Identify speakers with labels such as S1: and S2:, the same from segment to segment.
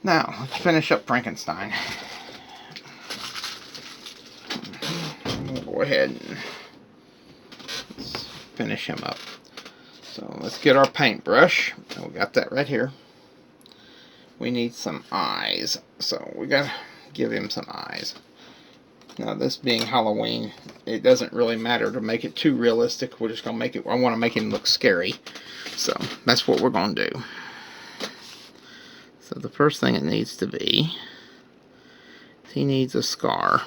S1: Now, let's finish up Frankenstein. We'll go ahead and let's finish him up. So let's get our paintbrush. We got that right here. We need some eyes. So we gotta give him some eyes. Now, this being Halloween, it doesn't really matter to make it too realistic. We're just gonna make it, I want to make him look scary. So that's what we're gonna do. So the first thing it needs to be, he needs a scar.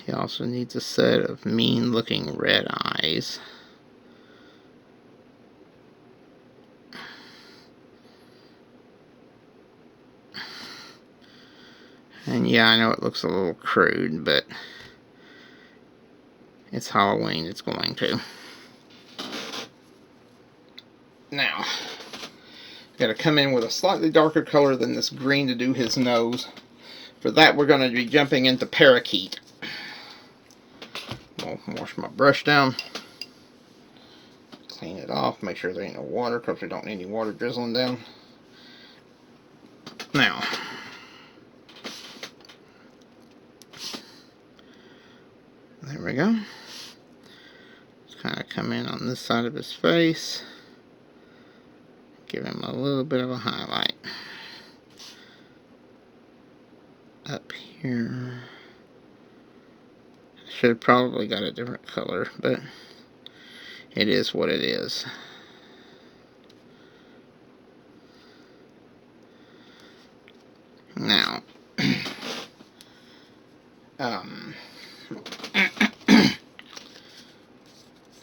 S1: He also needs a set of mean looking red eyes. And yeah, I know it looks a little crude, but it's Halloween, it's going to. Now, got to come in with a slightly darker color than this green to do his nose. For that, we're going to be jumping into parakeet. I'll wash my brush down. Clean it off. Make sure there ain't no water, because we don't need any water drizzling down. Now, there we go. Just kind of come in on this side of his face. Give him a little bit of a highlight. Up here. Should have probably got a different color, but it is what it is. Now,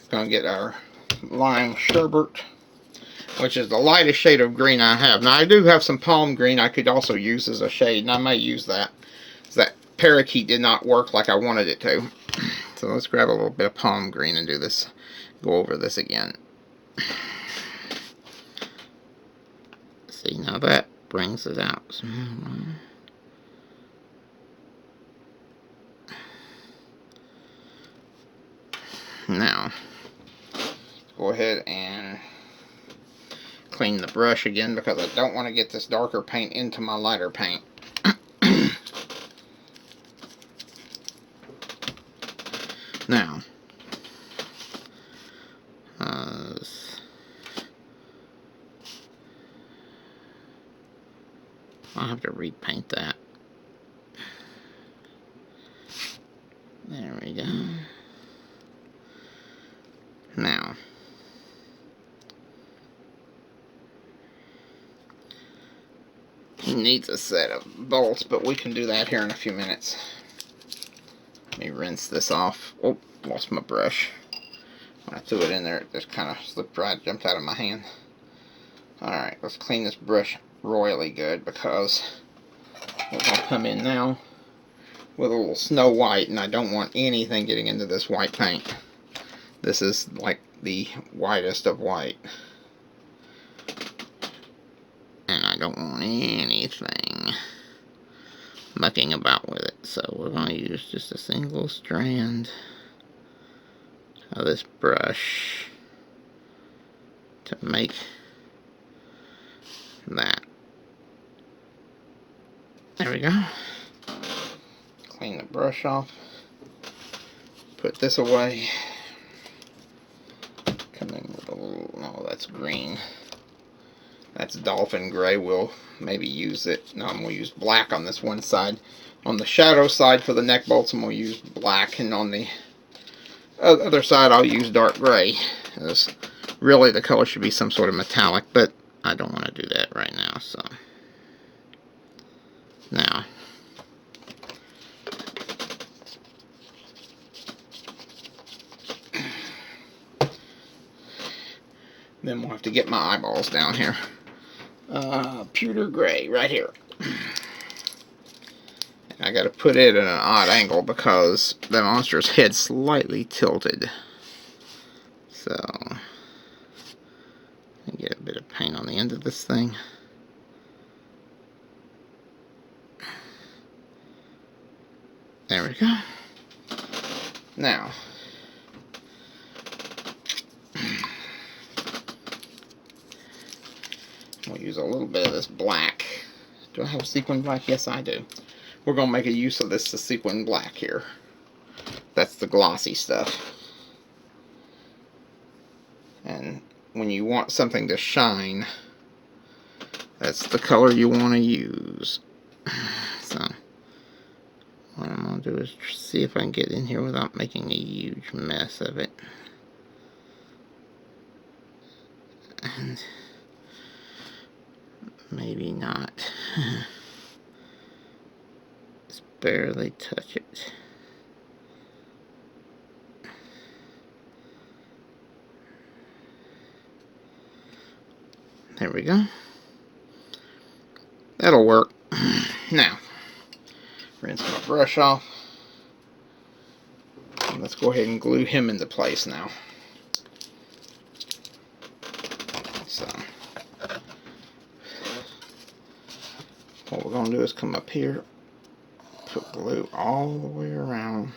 S1: gonna get our lime sherbet, which is the lightest shade of green I have. Now, I do have some palm green I could also use as a shade, and I may use that. That parakeet did not work like I wanted it to. So let's grab a little bit of palm green and do this. Go over this again. See, now that brings it out. Now, go ahead and clean the brush again, because I don't want to get this darker paint into my lighter paint. Now, I'll have to repaint that. There we go. Now, he needs a set of bolts, but we can do that here in a few minutes. Let me rinse this off. Oh, lost my brush. When I threw it in there, it just kind of slipped right, jumped out of my hand. Alright, let's clean this brush royally good, because we're going to come in now with a little Snow White, and I don't want anything getting into this white paint. This is like the whitest of white. And I don't want anything mucking about with it. So we're going to use just a single strand of this brush to make that. There we go. Clean the brush off. Put this away. Come in with a little, no, that's green. That's dolphin gray. We'll maybe use it. No, I'm going to use black on this one side. On the shadow side for the neck bolts, I'm going to use black. And on the other side, I'll use dark gray. Because really, the color should be some sort of metallic. But I don't want to do that right now. So now, then we'll have to get my eyeballs down here. Pewter gray right here. And I got to put it at an odd angle because the monster's head's slightly tilted. So, get a bit of paint on the end of this thing. There we go. Now, We'll use a little bit of this black. Do I have sequin black? Yes, I do. We're going to make a use of this sequin black here. That's the glossy stuff. And when you want something to shine, that's the color you want to use. So, what I'm going to do is see if I can get in here without making a huge mess of it. And maybe not. Just barely touch it. There we go. That'll work. Now, rinse my brush off. And let's go ahead and glue him into place now. So, what we're going to do is come up here, put glue all the way around.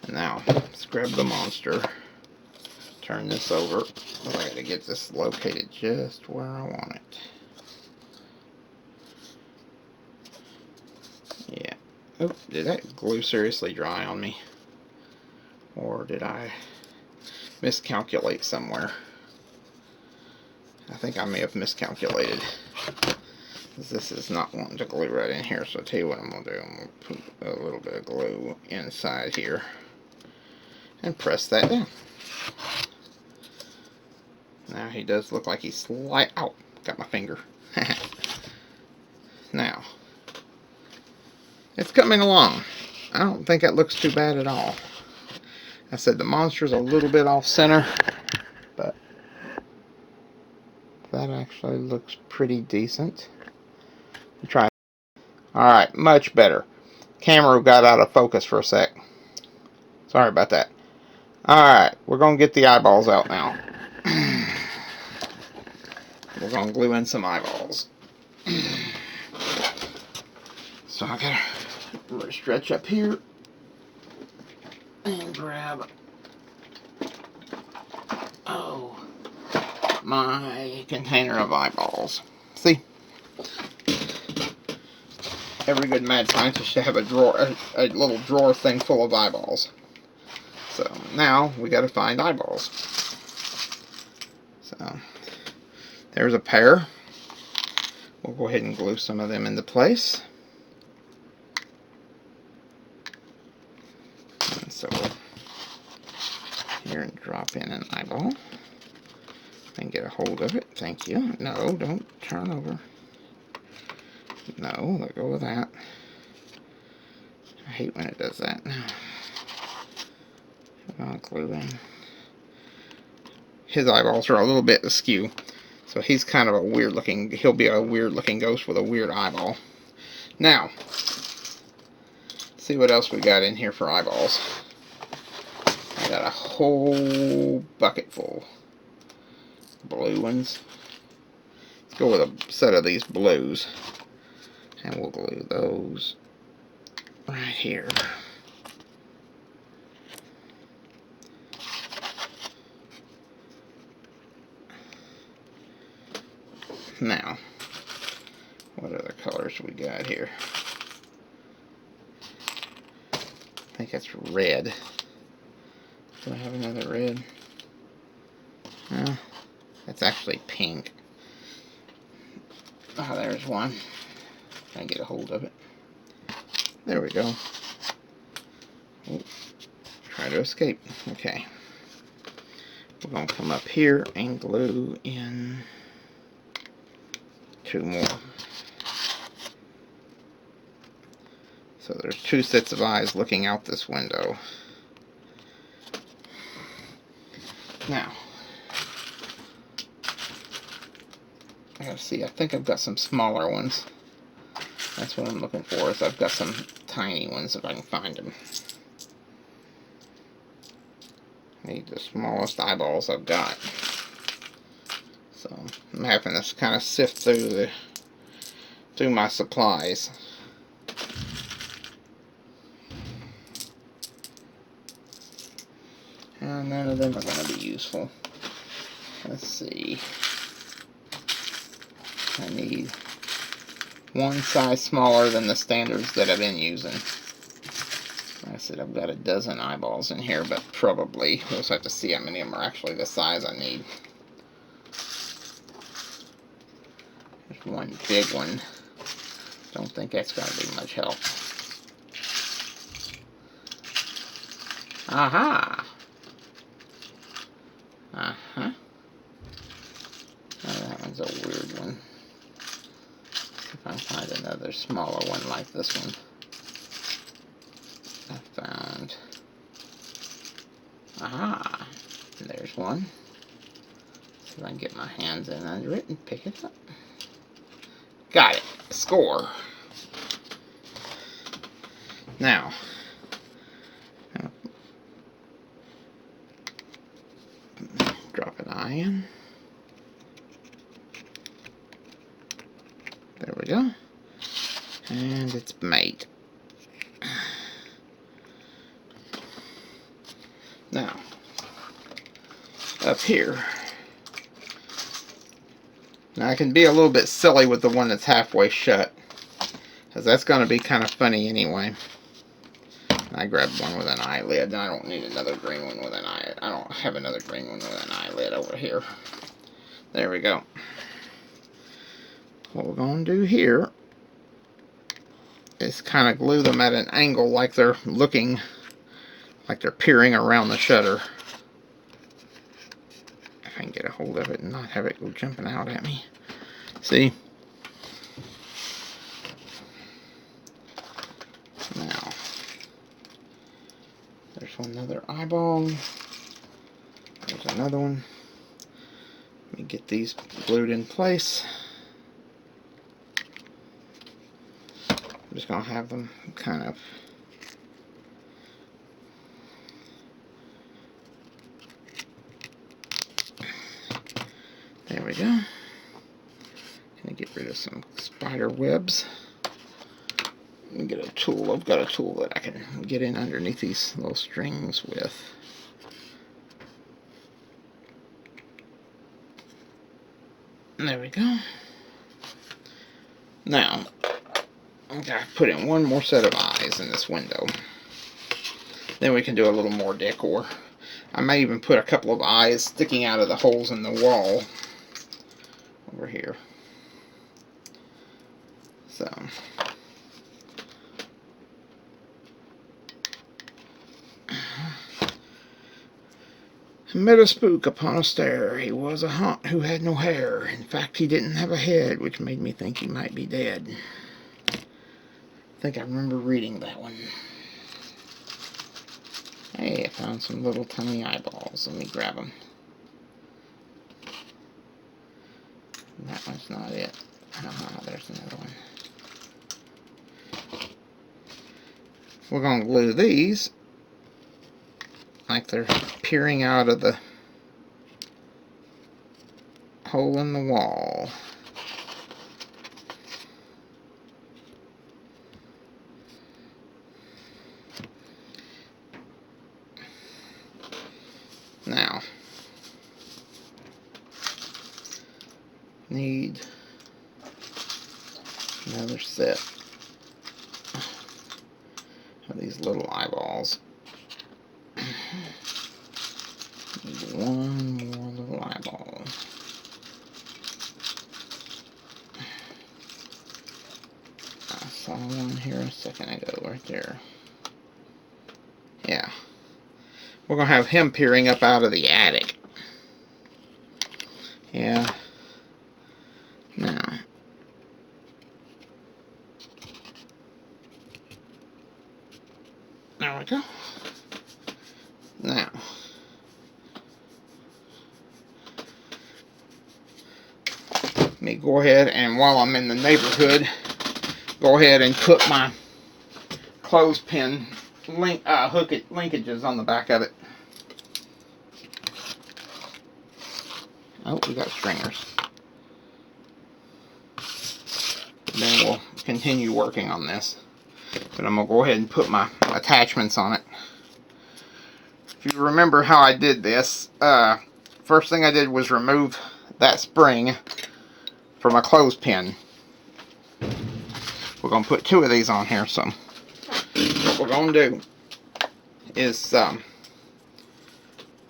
S1: And now, let's grab the monster, turn this over. I got to get this located just where I want it. Yeah. Oh, did that glue seriously dry on me? Or did I miscalculate somewhere? I think I may have miscalculated. This is not wanting to glue right in here, so I'll tell you what I'm going to do. I'm going to put a little bit of glue inside here and press that down. Now he does look like he's ow, got my finger. Now, it's coming along. I don't think it looks too bad at all. I said the monster's a little bit off center, but that actually looks pretty decent. Try. Alright, much better. Camera got out of focus for a sec. Sorry about that. Alright, we're going to get the eyeballs out now. We're going to glue in some eyeballs. So I gotta stretch up here and grab my container of eyeballs. See? Every good mad scientist should have a drawer, a little drawer thing full of eyeballs. So now we got to find eyeballs. So there's a pair. We'll go ahead and glue some of them into place. And so we'll here and drop in an eyeball and get a hold of it. Thank you. No, don't turn over. No, let go of that. I hate when it does that. Now, I'm going to glue in. His eyeballs are a little bit askew, so he's kind of a weird looking, he'll be a weird looking ghost with a weird eyeball. Now, see what else we got in here for eyeballs. I got a whole bucket full. Blue ones. Let's go with a set of these blues. And we'll glue those right here. Now, what other colors we got here? I think that's red. Do I have another red? No, that's actually pink. Ah, there's one. Try and get a hold of it. There we go. Oh, try to escape. Okay. We're going to come up here and glue in 2 more. So there's 2 sets of eyes looking out this window. Now, I gotta see, I think I've got some smaller ones. That's what I'm looking for, is I've got some tiny ones if I can find them. Need the smallest eyeballs I've got. So I'm having to kind of sift through my supplies. And none of them are going to be useful. Let's see. I need one size smaller than the standards that I've been using. Like I said, I've got a dozen eyeballs in here, but probably we'll just have to see how many of them are actually the size I need. There's one big one. Don't think that's going to be much help. Aha! Uh-huh. Oh, that one's a weird one. See if I can find another smaller one like this one. I found... Aha! There's one. See if I can get my hands in under it and pick it up. Got it. Score. Now, drop an eye in. There we go. And it's made. Now, up here. Now I can be a little bit silly with the one that's halfway shut, because that's going to be kind of funny anyway. I grabbed one with an eyelid. I don't need another green one with an eye. I don't have another green one with an eyelid over here. There we go. What we're going to do here is kind of glue them at an angle like they're looking, like they're peering around the shutter. If I can get a hold of it and not have it go jumping out at me. See? Now, there's another eyeball. There's another one. Let me get these glued in place. I'm just going to have them kind of there we go. Gonna get rid of some spider webs. Let me get a tool. I've got a tool that I can get in underneath these little strings with. There we go. Now, I've got to put in one more set of eyes in this window. Then we can do a little more decor. I may even put a couple of eyes sticking out of the holes in the wall over here. So, met a spook upon a stair. He was a haunt who had no hair. In fact, he didn't have a head, which made me think he might be dead. I think I remember reading that one. Hey, I found some little tiny eyeballs. Let me grab them. That one's not it. There's another one. We're going to glue these like they're peering out of the hole in the wall. Now, need another set of these little eyeballs. Need one more little eyeball. I saw one here a second ago, right there. Yeah. We're going to have him peering up out of the attic. Yeah. Now. There we go. Now. Let me go ahead and while I'm in the neighborhood, go ahead and put my clothespin linkages on the back of it. Oh, we got stringers. Then we'll continue working on this. But I'm going to go ahead and put my attachments on it. If you remember how I did this, first thing I did was remove that spring for my clothespin. We're going to put 2 of these on here. So what we're going to do is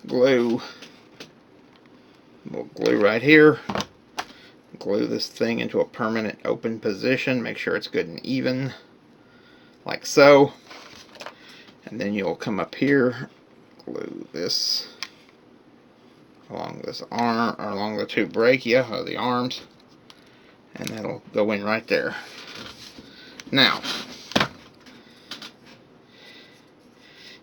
S1: glue. We'll glue right here. Glue this thing into a permanent open position. Make sure it's good and even, like so. And then you'll come up here, glue this along this arm, or along the 2 brachia of the arms, and that'll go in right there. Now,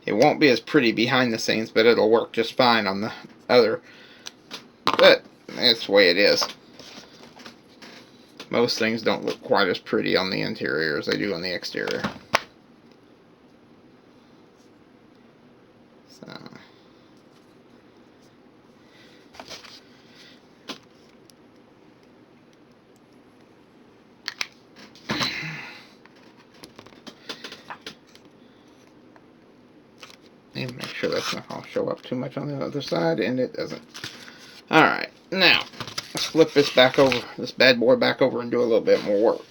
S1: it won't be as pretty behind the scenes, but it'll work just fine on the other. But that's the way it is. Most things don't look quite as pretty on the interior as they do on the exterior. So, and make sure that's not going to show up too much on the other side, and it doesn't. Alright, now let's flip this back over, this bad boy back over, and do a little bit more work.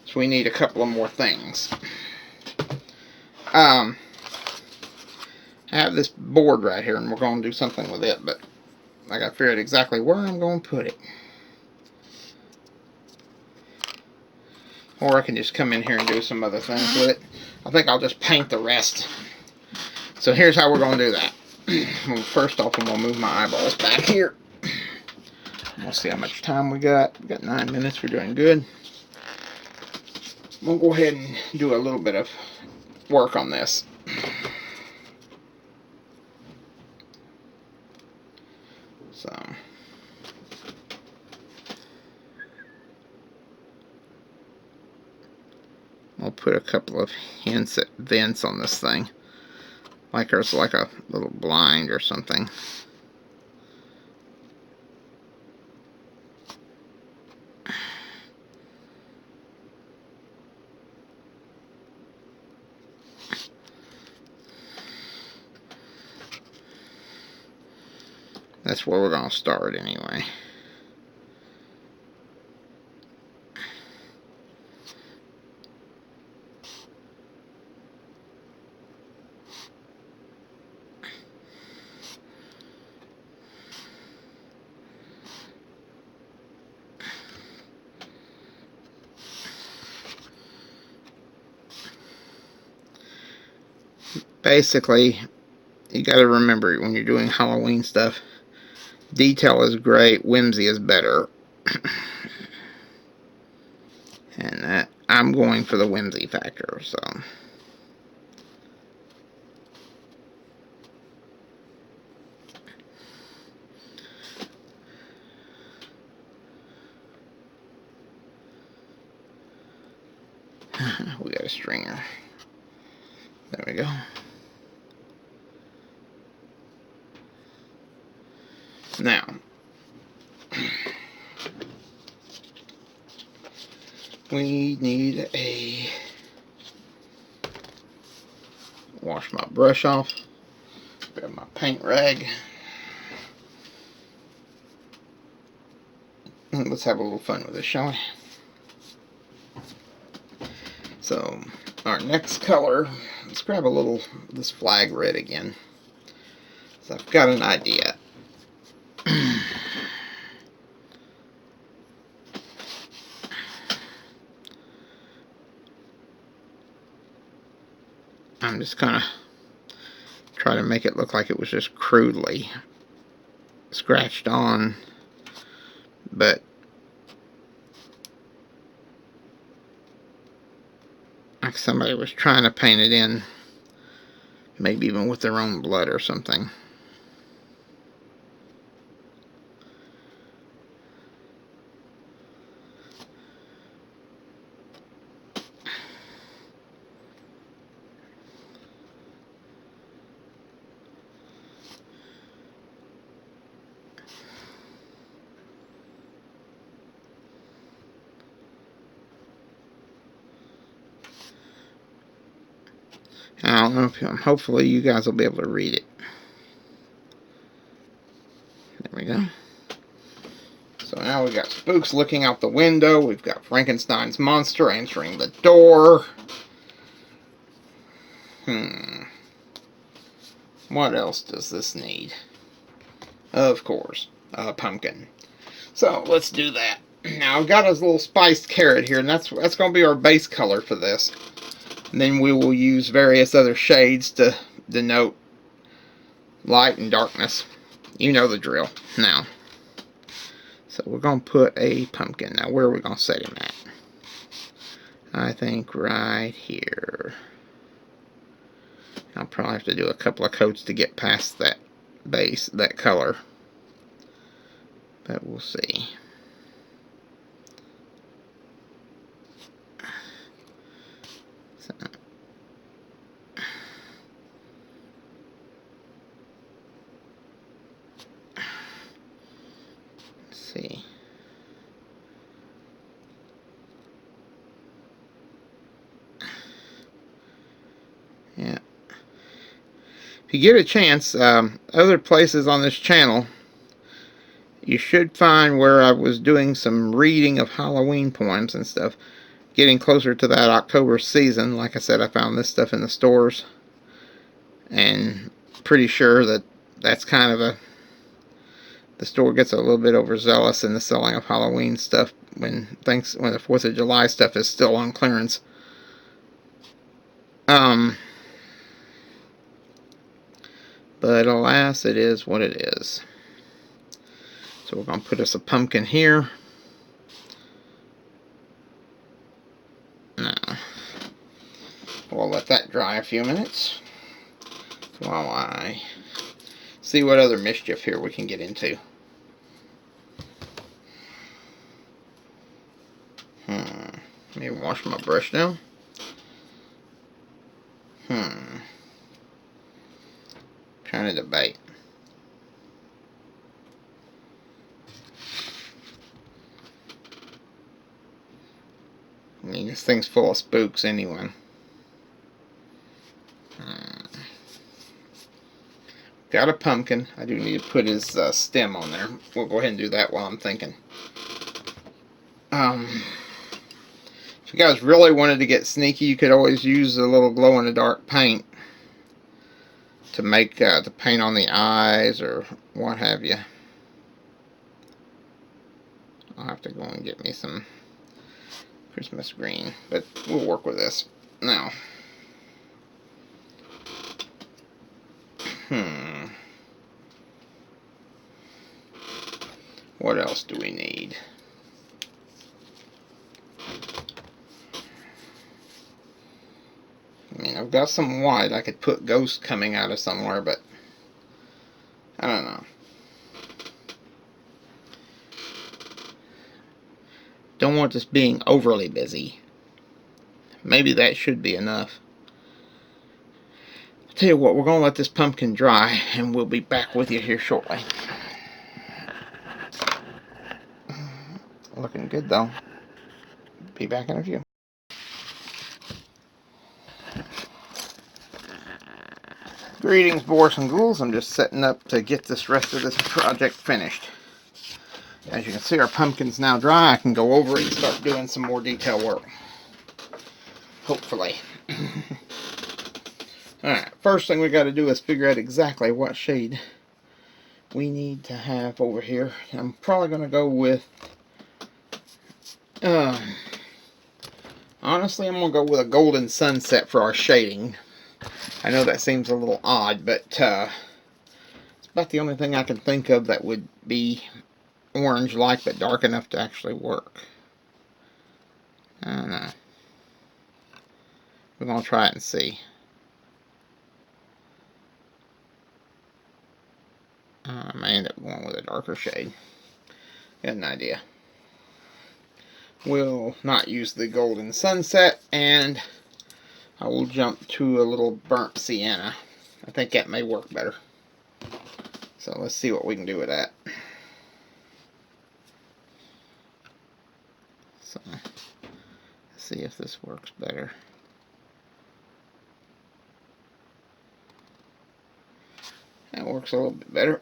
S1: So we need a couple of more things. I have this board right here, and we're going to do something with it, but I got to figure out exactly where I'm going to put it. Or I can just come in here and do some other things with it. I think I'll just paint the rest. So here's how we're going to do that. Well, first off, I'm going to move my eyeballs back here. We'll see how much time we got. We got 9 minutes. We're doing good. We'll go ahead and do a little bit of work on this. So I'll put a couple of hints at vents on this thing, like there's like a little blind or something. That's where we're going to start anyway. Basically, you got to remember when you're doing Halloween stuff, detail is great, whimsy is better. And I'm going for the whimsy factor, so. We got a stringer. There we go. Now, we need a, wash my brush off, grab my paint rag, and let's have a little fun with this, shall we? So, our next color, let's grab a little, this flag red again. So I've got an idea. I'm just kind of try to make it look like it was just crudely scratched on, but like somebody was trying to paint it in, maybe even with their own blood or something. I don't know if hopefully you guys will be able to read it. There we go. So now we've got spooks looking out the window. We've got Frankenstein's monster answering the door. What else does this need? Of course, a pumpkin. So let's do that. Now I've got a little spiced carrot here, and that's going to be our base color for this. And then we will use various other shades to denote light and darkness. You know the drill. Now, so we're going to put a pumpkin. Now, where are we going to set him at? I think right here. I'll probably have to do a couple of coats to get past that base, that color. But we'll see. So, let's see. Yeah. If you get a chance, other places on this channel, you should find where I was doing some reading of Halloween poems and stuff. Getting closer to that October season, like I said, I found this stuff in the stores. And pretty sure that that's kind of the store gets a little bit overzealous in the selling of Halloween stuff when the 4th of July stuff is still on clearance. But alas, it is what it is. So we're going to put us a pumpkin here. Now, we'll let that dry a few minutes while I see what other mischief here we can get into. Let me wash my brush down. Trying to debate. I mean, this thing's full of spooks anyway. Got a pumpkin. I do need to put his stem on there. We'll go ahead and do that while I'm thinking. If you guys really wanted to get sneaky, you could always use a little glow-in-the-dark paint to make the paint on the eyes or what have you. I'll have to go and get me some Christmas green, but we'll work with this. Now, what else do we need? I mean, I've got some white. I could put ghosts coming out of somewhere, but I don't know. Don't want this being overly busy. Maybe that should be enough. I'll tell you what, we're going to let this pumpkin dry, and we'll be back with you here shortly. Looking good, though. Be back in a few. Greetings, boars and ghouls. I'm just setting up to get this rest of this project finished. As you can see, our pumpkin's now dry. I can go over it and start doing some more detail work. Hopefully. Alright, first thing we got to do is figure out exactly what shade we need to have over here. I'm probably going to go with... honestly, I'm going to go with a golden sunset for our shading. I know that seems a little odd, but it's about the only thing I can think of that would be orange-like but dark enough to actually work. I don't know. We're going to try it and see. I may end up going with a darker shade. Got an idea. We'll not use the golden sunset, and I will jump to a little burnt sienna. I think that may work better. So let's see what we can do with that. So, let's see if this works better. That works a little bit better.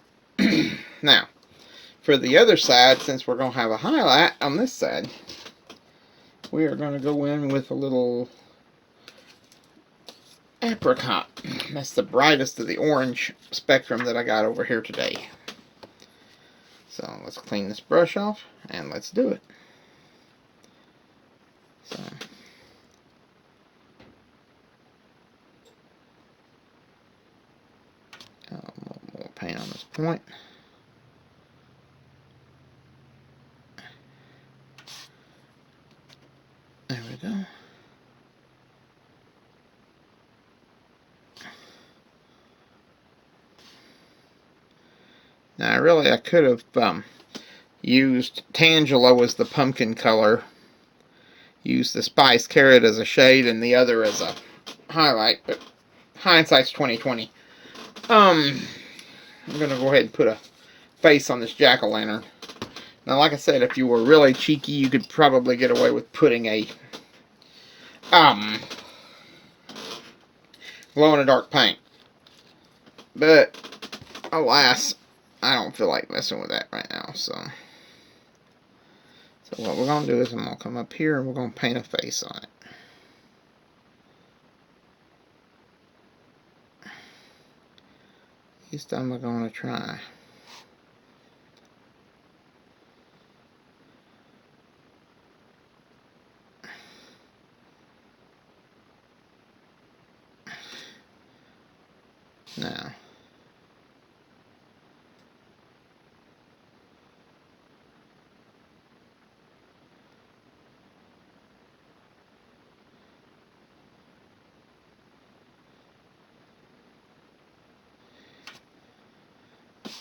S1: Now, for the other side, since we're going to have a highlight on this side, we are going to go in with a little apricot. That's the brightest of the orange spectrum that I got over here today. So let's clean this brush off and let's do it. So a little more paint on this point. There we go. Now, really, I could have used Tangelo as the pumpkin color, used the Spice Carrot as a shade, and the other as a highlight, but hindsight's 20/20. I'm going to go ahead and put a face on this jack-o'-lantern. Now, like I said, if you were really cheeky, you could probably get away with putting a glow-in-the-dark paint. But, alas, I don't feel like messing with that right now, so what we're going to do is I'm going to come up here and we're going to paint a face on it. This time we're going to try. Now,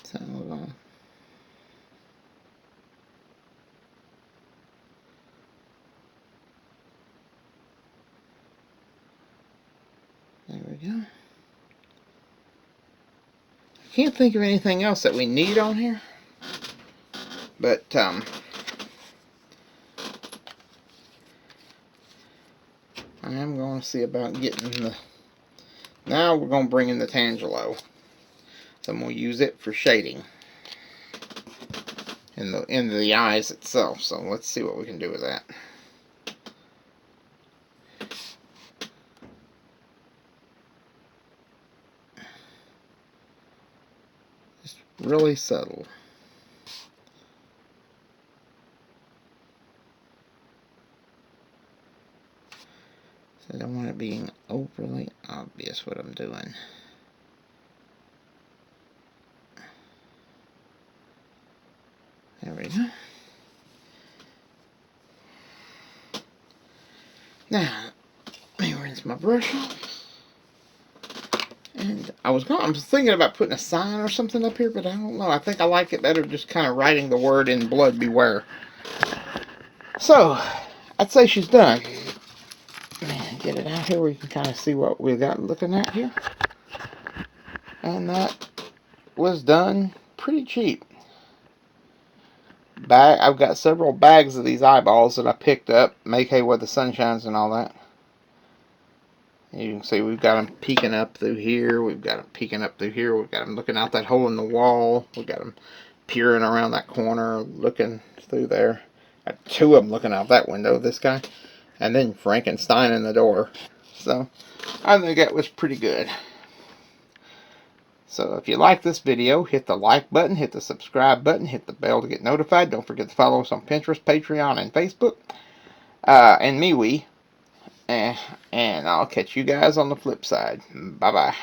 S1: so we're going to there we go. I can't think of anything else that we need on here, but I am going to see about getting the. Now we're going to bring in the Tangelo. So I'm going to use it for shading in the eyes itself. So let's see what we can do with that. Just really subtle. So I don't want it being overly obvious what I'm doing. There we go. Now, let me rinse my brush off. And I'm thinking about putting a sign or something up here, but I don't know. I think I like it better just kind of writing the word in blood beware. So, I'd say she's done. Get it out here where you can kind of see what we got looking at here. And that was done pretty cheap. I've got several bags of these eyeballs that I picked up, make hay where the sun shines and all that. You can see we've got them peeking up through here, we've got them peeking up through here, we've got them looking out that hole in the wall, we've got them peering around that corner, looking through there. Got two of them looking out that window, this guy, and then Frankenstein in the door. So, I think that was pretty good. So if you like this video, hit the like button, hit the subscribe button, hit the bell to get notified. Don't forget to follow us on Pinterest, Patreon, and Facebook. And MeWe. And I'll catch you guys on the flip side. Bye-bye.